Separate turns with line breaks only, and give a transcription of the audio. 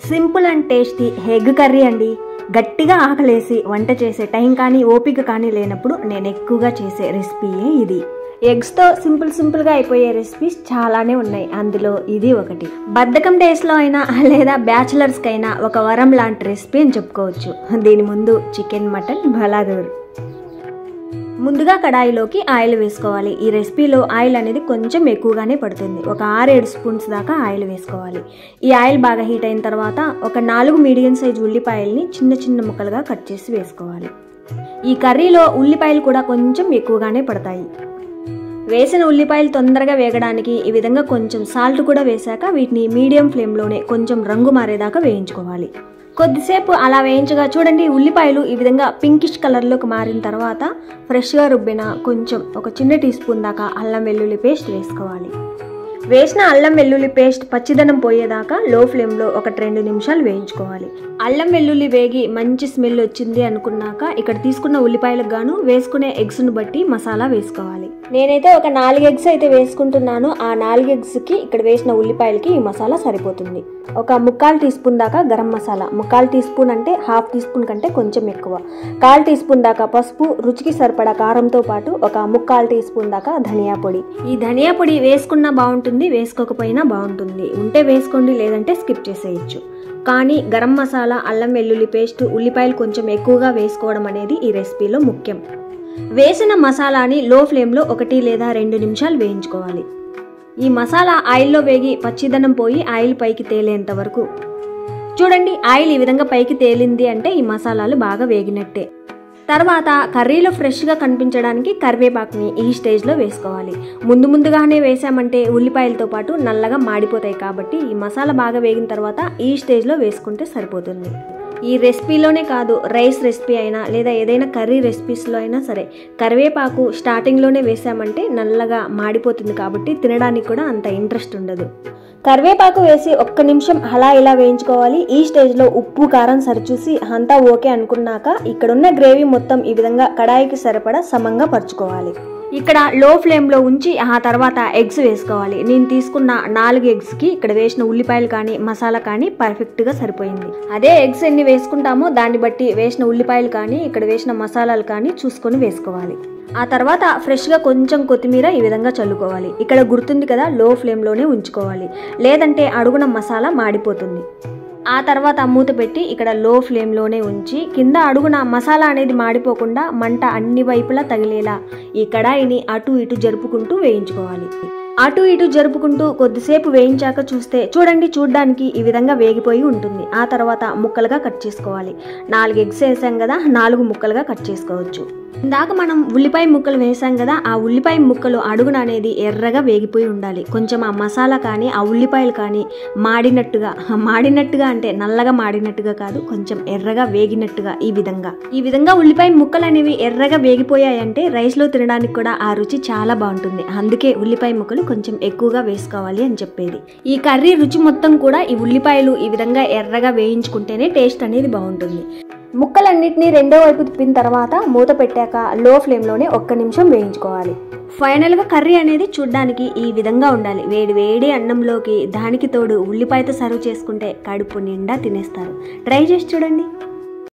Simple and tasty egg curry అండి. గట్టిగా ఆకలేసి వంట చేసే టైం కానీ ఓపిక కానీ లేనప్పుడు నేను ఎక్కువగా చేసే రెసిపీయే ఇది. ఎగ్స్తో సింపుల్గా అయిపోయే రెసిపీస్ చాలానే ఉన్నాయి. అందులో ఇది ఒకటి. బద్ధకం డేస్లో అయినా లేదా బ్యాచిలర్స్కి అయినా ఒక వరం లాంటి రెసిపీ అని చెప్పుకోవచ్చు. దీని ముందు చికెన్ మటన్ బలాదూర్. ముందుగా కడాయిలోకి ఆయిల్ వేసుకోవాలి. ఈ రెసిపీలో ఆయిల్ అనేది కొంచెం ఎక్కువగానే పడుతుంది. ఒక 6-7 స్పూన్స్ దాకా ఆయిల్ వేసుకోవాలి. ఈ ఆయిల్ బాగా హీట్ అయిన తర్వాత ఒక 4 మీడియం సైజ్ ఉల్లిపాయల్ని చిన్న ముక్కలుగా కట్ చేసి వేసుకోవాలి. ఈ కర్రీలో ఉల్లిపాయలు కూడా కొంచెం ఎక్కువగానే పడతాయి. వేసిన ఉల్లిపాయలు తొందరగా వేగడానికి ఈ విధంగా కొంచెం సాల్ట్ కూడా వేశాక వీటిని మీడియం ఫ్లేమ్లోనే కొంచెం రంగు మారేదాకా వేయించుకోవాలి. కొద్దిసేపు అలా వేయించగా చూడండి, ఉల్లిపాయలు ఈ విధంగా పింకిష్ కలర్లోకి మారిన తర్వాత ఫ్రెష్గా రుబ్బిన కొంచెం ఒక చిన్న టీ స్పూన్ దాకా అల్లం వెల్లుల్లి పేస్ట్ వేసుకోవాలి. వేసిన అల్లం వెల్లుల్లి పేస్ట్ పచ్చిదనం పోయేదాకా లో ఫ్లేమ్లో ఒక 2 నిమిషాలు వేయించుకోవాలి. అల్లం వెల్లుల్లి వేగి మంచి స్మెల్ వచ్చింది అనుకున్నాక ఇక్కడ తీసుకున్న ఉల్లిపాయలకు గాను వేసుకునే ఎగ్స్ను బట్టి మసాలా వేసుకోవాలి. నేనైతే ఒక 4 ఎగ్స్ అయితే వేసుకుంటున్నాను. ఆ 4 ఎగ్స్కి ఇక్కడ వేసిన ఉల్లిపాయలకి ఈ మసాలా సరిపోతుంది. ఒక 1/4 టీ స్పూన్ దాకా గరం మసాలా, 1/4 టీ స్పూన్ అంటే 1/2 టీ స్పూన్ కంటే కొంచెం ఎక్కువ, 1/4 టీ స్పూన్ దాకా పసుపు, రుచికి సరిపడా కారంతో పాటు ఒక 1/4 టీ స్పూన్ దాకా ధనియా పొడి. ఈ ధనియా పొడి వేసుకున్నా బాగుంటుంది, వేసుకోకపోయినా బాగుంటుంది. ఉంటే వేసుకోండి, లేదంటే స్కిప్ చేసేయచ్చు. కానీ గరం మసాలా, అల్లం వెల్లుల్లి పేస్ట్, ఉల్లిపాయలు కొంచెం ఎక్కువగా వేసుకోవడం అనేది ఈ రెసిపీలో ముఖ్యం. వేసిన మసాలాని లో ఫ్లేమ్లో 1 లేదా 2 నిమిషాలు వేయించుకోవాలి. ఈ మసాలా ఆయిల్లో వేగి పచ్చిదనం పోయి ఆయిల్ పైకి తేలేంత వరకు. చూడండి, ఆయిల్ ఈ విధంగా పైకి తేలింది అంటే ఈ మసాలాలు బాగా వేగినట్టే. తర్వాత కర్రీలో ఫ్రెష్గా కనిపించడానికి కరివేపాకుని ఈ స్టేజ్లో వేసుకోవాలి. ముందుగానే వేసామంటే ఉల్లిపాయలతో పాటు నల్లగా మాడిపోతాయి. కాబట్టి ఈ మసాలా బాగా వేగిన తర్వాత ఈ స్టేజ్లో వేసుకుంటే సరిపోతుంది. ఈ రెసిపీలోనే కాదు, రైస్ రెసిపీ అయినా లేదా ఏదైనా కర్రీ రెసిపీస్లో అయినా సరే కరివేపాకు స్టార్టింగ్లోనే వేసామంటే నల్లగా మాడిపోతుంది. కాబట్టి తినడానికి కూడా అంత ఇంట్రెస్ట్ ఉండదు. కరివేపాకు వేసి 1 నిమిషం అలా ఇలా వేయించుకోవాలి. ఈ స్టేజ్లో ఉప్పు కారం సరిచూసి అంతా ఓకే అనుకున్నాక ఇక్కడున్న గ్రేవీ మొత్తం ఈ విధంగా కడాయికి సరిపడా సమంగా పరుచుకోవాలి. ఇక్కడ లో ఫ్లేమ్లో ఉంచి ఆ తర్వాత ఎగ్స్ వేసుకోవాలి. నేను తీసుకున్న 4 ఎగ్స్కి ఇక్కడ వేసిన ఉల్లిపాయలు కానీ మసాలా కానీ పర్ఫెక్ట్గా సరిపోయింది. అదే ఎగ్స్ ఎన్ని వేసుకుంటామో దాన్ని బట్టి వేసిన ఉల్లిపాయలు కానీ ఇక్కడ వేసిన మసాలాలు కానీ చూసుకొని వేసుకోవాలి. ఆ తర్వాత ఫ్రెష్గా కొంచెం కొత్తిమీర ఈ విధంగా చల్లుకోవాలి. ఇక్కడ గుర్తుంది కదా, లో ఫ్లేమ్లోనే ఉంచుకోవాలి, లేదంటే అడుగున మసాలా మాడిపోతుంది. ఆ తర్వాత మూత పెట్టి ఇక్కడ లో ఫ్లేమ్లోనే ఉంచి కింద అడుగున మసాలా అనేది మాడిపోకుండా మంట అన్ని వైపులా తగిలేలా ఈ కడాయిని అటు ఇటు జరుపుకుంటూ వేయించుకోవాలి. అటు ఇటు జరుపుకుంటూ కొద్దిసేపు వేయించాక చూస్తే చూడండి, చూడ్డానికి ఈ విధంగా వేగిపోయి ఉంటుంది. ఆ తర్వాత ముక్కలుగా కట్ చేసుకోవాలి. 4 ఎగ్స్ వేసాం కదా, 4 ముక్కలుగా కట్ చేసుకోవచ్చు. ఇందాక మనం ఉల్లిపాయ ముక్కలు వేసాం కదా, ఆ ఉల్లిపాయ ముక్కలు అడుగున అనేది ఎర్రగా వేగిపోయి ఉండాలి. కొంచెం ఆ మసాలా కానీ ఆ ఉల్లిపాయలు కానీ మాడినట్టుగా అంటే నల్లగా మాడినట్టుగా కాదు, కొంచెం ఎర్రగా వేగినట్టుగా ఈ విధంగా ఉల్లిపాయ ముక్కలు అనేవి ఎర్రగా వేగిపోయాయంటే రైస్లో తినడానికి కూడా ఆ రుచి చాలా బాగుంటుంది. అందుకే ఉల్లిపాయ ముక్కలు కొంచెం ఎక్కువగా వేసుకోవాలి అని చెప్పేది. ఈ కర్రీ రుచి మొత్తం కూడా ఈ ఉల్లిపాయలు ఈ విధంగా ఎర్రగా వేయించుకుంటేనే టేస్ట్ అనేది బాగుంటుంది. ముక్కలన్నిటినీ రెండో వైపు తిప్పిన తర్వాత మూత పెట్టాక లో ఫ్లేమ్లోనే 1 నిమిషం వేయించుకోవాలి. ఫైనల్గా కర్రీ అనేది చూడ్డానికి ఈ విధంగా ఉండాలి. వేడి అన్నంలోకి దానికి తోడు ఉల్లిపాయతో సర్వ్ చేసుకుంటే కడుపు నిండా తినేస్తారు. ట్రై చేసి చూడండి.